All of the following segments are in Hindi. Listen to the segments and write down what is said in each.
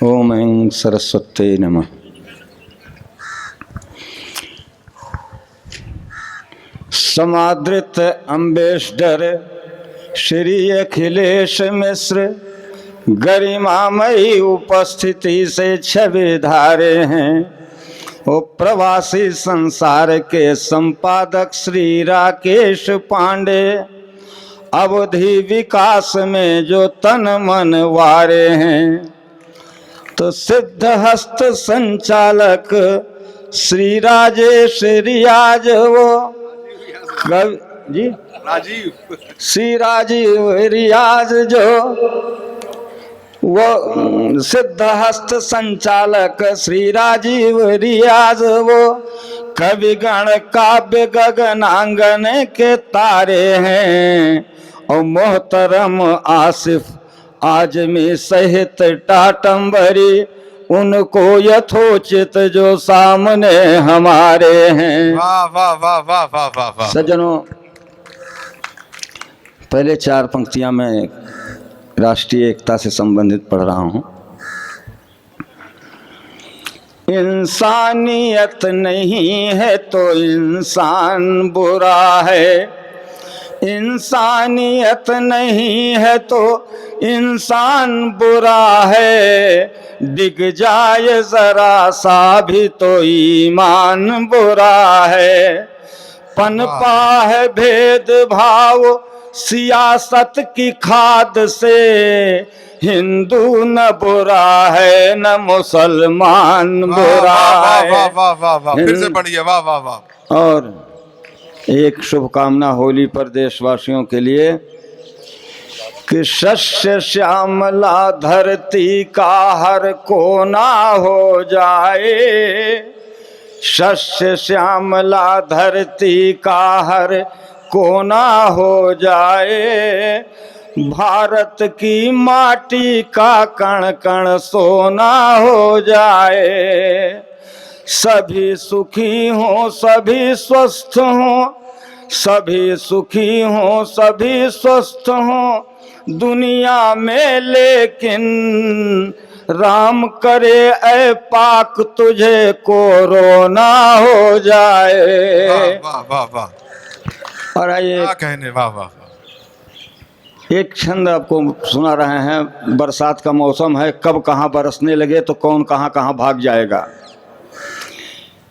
ओम ऐं सरस्वते नमः। समादृत अम्बेसडर श्री अखिलेश मिश्र गरिमामयी उपस्थिति से छवि धारे हैं। वो प्रवासी संसार के संपादक श्री राकेश पांडे अवधि विकास में जो तन मन वारे हैं। तो सिद्धहस्त संचालक श्री राजेश रियाज वो जी राजीव श्री राजीव रियाज जो वो सिद्धहस्त संचालक श्री राजीव रियाज वो कविगण काव्य गगनांगन के तारे हैं। और मोहतरम आसिफ आजमी सहित टाटंबरी उनको यथोचित जो सामने हमारे हैं। वाह वाह वाह वाह वाह वाह वाह। सज्जनों, पहले चार पंक्तियां मैं राष्ट्रीय एकता से संबंधित पढ़ रहा हूं। इंसानियत नहीं है तो इंसान बुरा है, इंसानियत नहीं है तो इंसान बुरा है। डिग जाए जरा सा भी तो ईमान बुरा है। पनपा है भेदभाव सियासत की खाद से, हिंदू न बुरा है न मुसलमान बुरा है। वाह वाह वाह वाह, फिर से पढ़िए। वाह वाह वाह। और एक शुभकामना होली पर देशवासियों के लिए कि शस्य श्यामला धरती का हर कोना हो जाए, शस्य श्यामला धरती का हर कोना हो जाए। भारत की माटी का कण कण सोना हो जाए। सभी सुखी हों सभी स्वस्थ हों, सभी सुखी हों सभी स्वस्थ हों दुनिया में, लेकिन राम करे ऐ पाक तुझे कोरोना हो जाए। वाह वाह वाह। और आइए क्या कहने। वाह वाह। एक छंद आपको सुना रहे हैं। बरसात का मौसम है, कब कहाँ बरसने लगे तो कौन कहाँ कहाँ भाग जाएगा।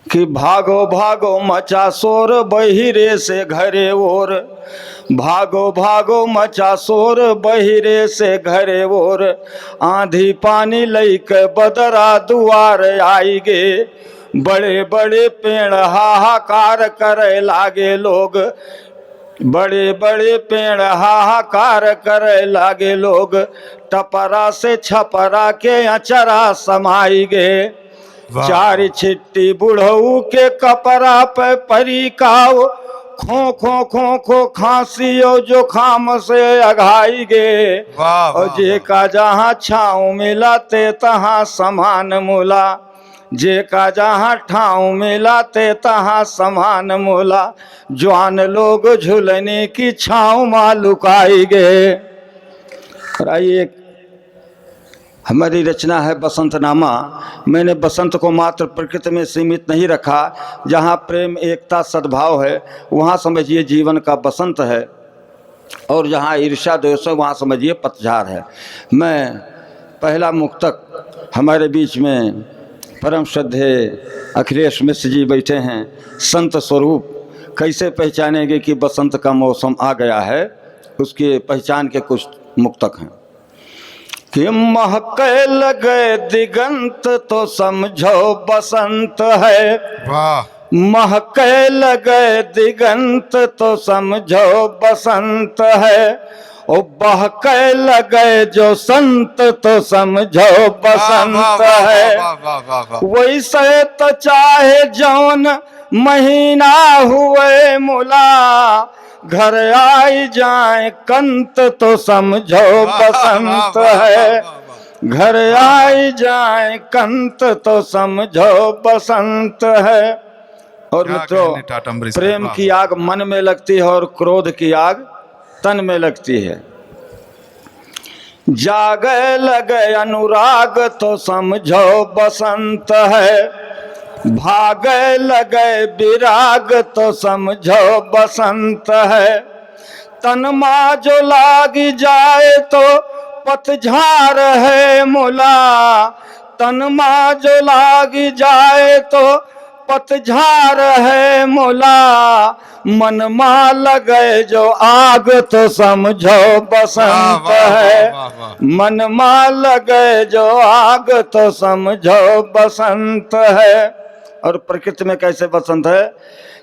कि भागो भागो मचा शोर बहिरे से घरे ओर, भागो भागो मचा शोर बहिरे से घरे ओर। आंधी पानी लईके बदरा दुआर आई गे, बड़े बड़े पेड़ हाहाकार करे लागे लोग, बड़े बड़े पेड़ हाहाकार करे लागे लोग। टपरा से छपरा के अचरा समाई गे, चार छिट्टी बुढ़ऊ के कपड़ा पे परी काओ, खो खो खो खो खांसियो जो खाम से अघाई गे। और जे का जहाँ छाँव मिलाते तहाँ समान मूला, जे का जहाँ ठाव मिलाते तहाँ समान मूला। जवान लोग झुलने की छाँव माँ लुकाई गे। और आइए, हमारी रचना है बसंतनामा। मैंने बसंत को मात्र प्रकृति में सीमित नहीं रखा। जहाँ प्रेम एकता सद्भाव है वहाँ समझिए जीवन का बसंत है, और जहाँ ईर्ष्या द्वेष है वहाँ समझिए पतझड़ है। मैं पहला मुक्तक, हमारे बीच में परम श्रद्धेय अखिलेश मिश्र जी बैठे हैं। संत स्वरूप कैसे पहचानेंगे कि बसंत का मौसम आ गया है, उसके पहचान के कुछ मुक्तक हैं। कि महके लगे दिगंत तो समझो बसंत है, वाह। महके लगे दिगंत तो समझो बसंत है। ओ बहके लगे जो संत तो समझो बसंत है। वैसे तो चाहे जौन महीना हुए मुला, घर आई जाए कंत तो समझो बसंत है। घर आई जाए कंत तो समझो बसंत है। और मित्रों, प्रेम की आग मन में लगती है और क्रोध की आग तन में लगती है। जागे लगे अनुराग तो समझो बसंत है, भागे लगे विराग तो समझो बसंत है। तन माँ जो लाग जाए तो पतझड़ है मोला, तन माँ जो लाग जाए तो पतझड़ है मोला। मन माँ लगे जो आग तो समझो बसंत है, मन माँ लगे जो आग तो समझो बसंत है। और प्रकृति में कैसे बसंत है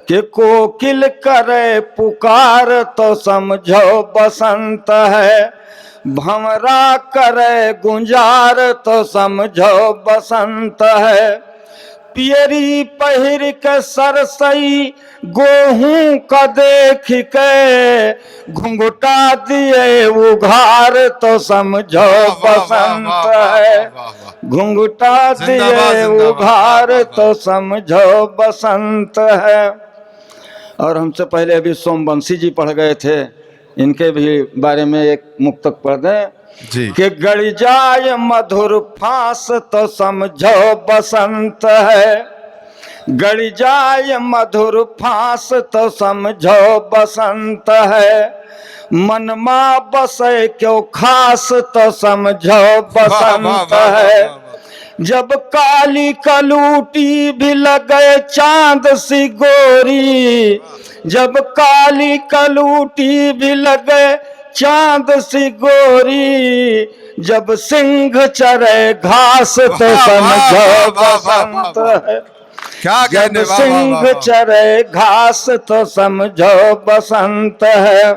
कि कोकिल करे पुकार तो समझो बसंत है, भंवरा करे गुंजार तो समझो बसंत है। पियरी पहिर के सरसई गोहूं का देख के घुंघटा दिए उघार तो समझो बसंत है, घुंघटा दिए उघार तो समझो बसंत है। और हमसे पहले अभी सोमवंशी जी पढ़ गए थे, इनके भी बारे में एक मुक्तक पढ़ दें कि गड़ जाए मधुर फांस तो समझो बसंत है, गड़ जाए मधुर फांस तो समझो बसंत है। मन माँ बसे क्यों खास तो समझो बसंत है। जब काली कलूटी भी लगे चांद सी गोरी, जब काली कलूटी भी लगे चांद सी गोरी, जब सिंह चरे घास तो समझो बसंत है, जब सिंह चरे घास तो समझो बसंत है।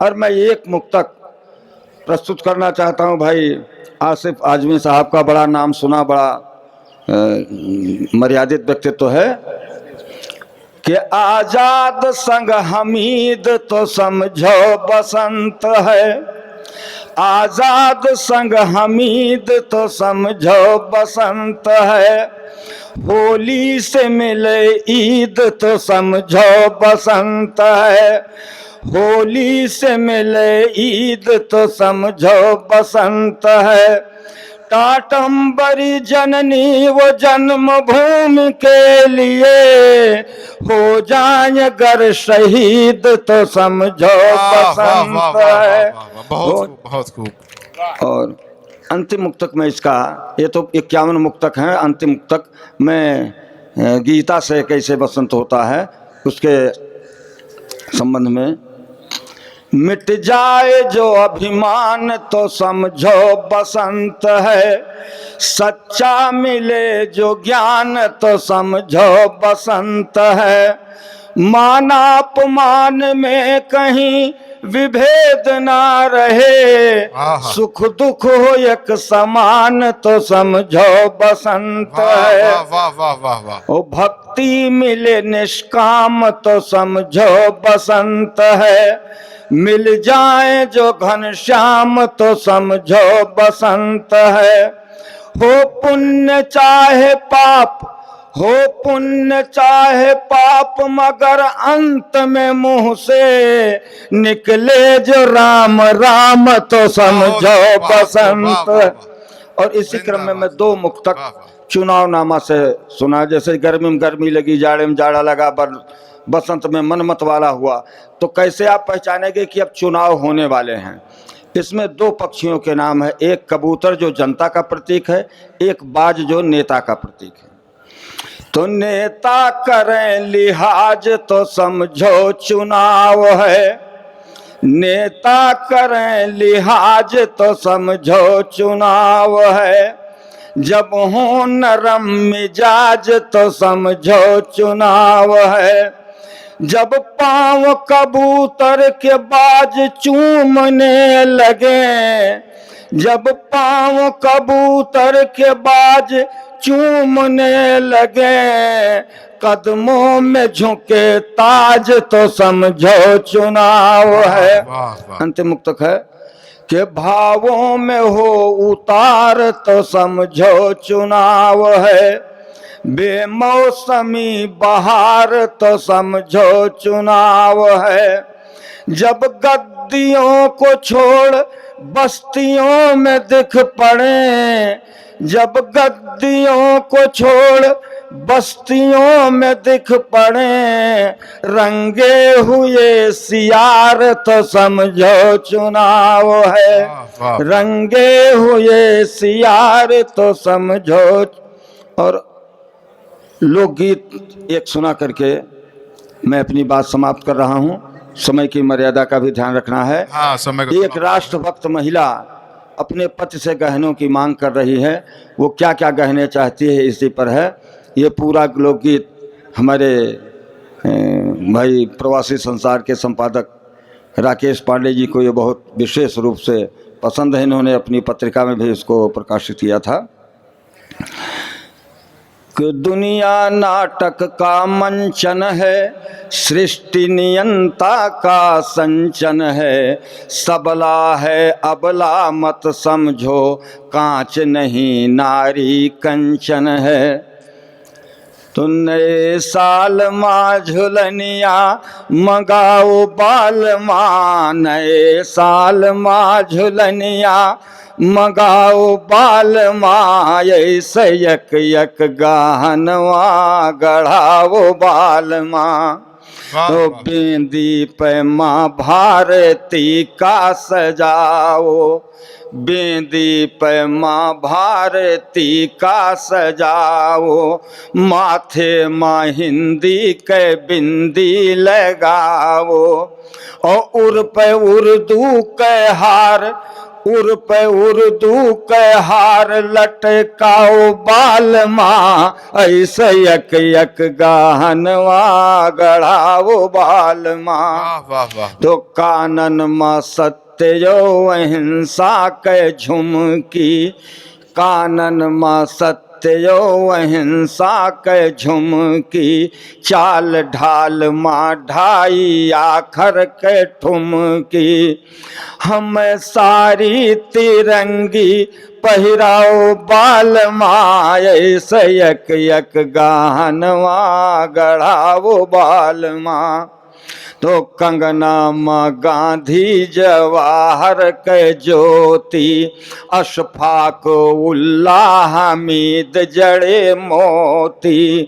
और मैं एक मुक्तक प्रस्तुत करना चाहता हूं भाई। आसिफ आजमी साहब का बड़ा नाम सुना, बड़ा मर्यादित व्यक्तित्व है कि आजाद संग हमीद तो समझो बसंत है, आजाद संग हमीद तो समझो बसंत है। होली से मिले ईद तो समझो बसंत है, होली से मिले ईद तो समझो बसंत है। टाटम्बरी जननी वो जन्मभूमि के लिए हो जाए गर शहीद तो समझो बसंत है। बहुत खूब। और अंतिम मुक्तक में इसका, ये तो 51 मुक्तक हैं, अंतिम मुक्तक में गीता से कैसे बसंत होता है उसके संबंध में। मिट जाए जो अभिमान तो समझो बसंत है, सच्चा मिले जो ज्ञान तो समझो बसंत है। मानापमान में कहीं विभेद ना रहे, सुख दुख हो एक समान तो समझो बसंत है। ओ भक्ति मिले निष्काम तो समझो बसंत है, मिल जाए जो घनश्याम तो समझो बसंत है। हो पुण्य चाहे पाप, हो पुण्य चाहे पाप, मगर अंत में मुंह से निकले जो राम राम तो समझो बसंत। और इसी क्रम में मैं 2 मुक्तक चुनाव नामा से सुना। जैसे गर्मी में गर्मी लगी, जाड़े में जाड़ा लगा, बसंत में मन मत वाला हुआ, तो कैसे आप पहचानेंगे कि अब चुनाव होने वाले हैं। इसमें 2 पक्षियों के नाम है, एक कबूतर जो जनता का प्रतीक है, एक बाज जो नेता का प्रतीक है। तो नेता करें लिहाज तो समझो चुनाव है, नेता करें लिहाज तो समझो चुनाव है। जब हो नरम मिजाज तो समझो चुनाव है, जब पांव कबूतर के बाज चूमने लगे, जब पांव कबूतर के बाज चूमने लगे, कदमों में झुके ताज तो समझो चुनाव है। अंतिम मुक्तक है कि भावों में हो उतार तो समझो चुनाव है, बेमौसमी बहार तो समझो चुनाव है। जब गद्दियों को छोड़ बस्तियों में दिख पड़े, जब गद्दियों को छोड़ बस्तियों में दिख पड़े, रंगे हुए सियार तो समझो चुनाव है, वाह। रंगे हुए सियार तो समझो। और लोकगीत एक सुना करके मैं अपनी बात समाप्त कर रहा हूं। समय की मर्यादा का भी ध्यान रखना है। हाँ, समय को एक राष्ट्रभक्त महिला अपने पति से गहनों की मांग कर रही है, वो क्या क्या गहने चाहती है इसी पर है ये पूरा लोकगीत। हमारे भाई प्रवासी संसार के संपादक राकेश पांडे जी को ये बहुत विशेष रूप से पसंद है, इन्होंने अपनी पत्रिका में भी इसको प्रकाशित किया था कि दुनिया नाटक का मंचन है, सृष्टि नियंता का संचन है, सबला है अबला मत समझो, कांच नहीं नारी कंचन है। तो नए साल माँ झुलनिया मंगाओ बाल माँ, नए साल माँ झुलनिया मंगाओ बाल माँ, ऐसे यक यक गहनवा गढ़ाओ बाल माँ। तो बेंदी पे माँ भारती का सजाओ, बेंदी पे माँ भारती का सजाओ, माथे माँ हिंदी के बिंदी लगाओ, और उर पे उर्दू के हार, उर पे उर्दू के हार लटकाओ बाल माँ, ऐसे यक यक गहनवा गढ़ाओ बाल माँ। तो कानन माँ सत्य जो अहिंसा के झुमकी, कानन माँ सत्य जो अहिंसा के झुमकी, चाल ढाल माँ ढाई आखर के ठुमकी, हम सारी तिरंगी पहिराओ बाल माँ, ऐसे यक यक गहनवा गढ़ाओ बाल माँ। तो कंगना माँ गांधी जवाहर के ज्योति, अशफाक उल्लाह हमीद जड़े मोती,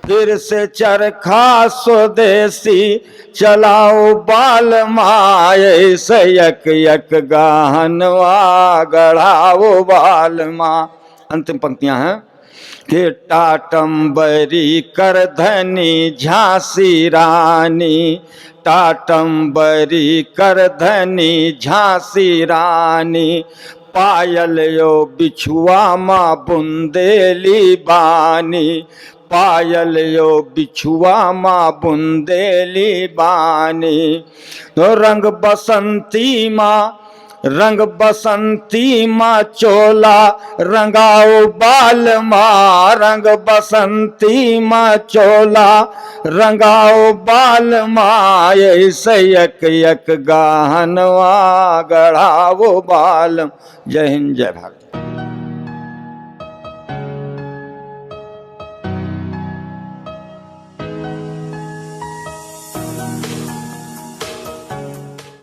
फिर से चरखा स्वदेशी चलाओ बाल माँ, ऐसे यक यक गहनवा गढ़ाओ बाल माँ। अंतिम पंक्तियां हैं कि टाटम्बरी कर धनी झांसी रानी, टाटम्बरी कर धनी झांसी रानी, पायल यो बिछुआ माँ बुंदेली बानी, पायल यो बिछुआ माँ बुंदेली बानी। तो रंग बसंती माँ, रंग बसंती माँ चोला रंगाओ बाल माँ, रंग बसंती माँ चोला रंगाओ बाल माँ, ऐसे यक यक गहनवा गढ़ाओ बाल। जय हिंद, जय भारत।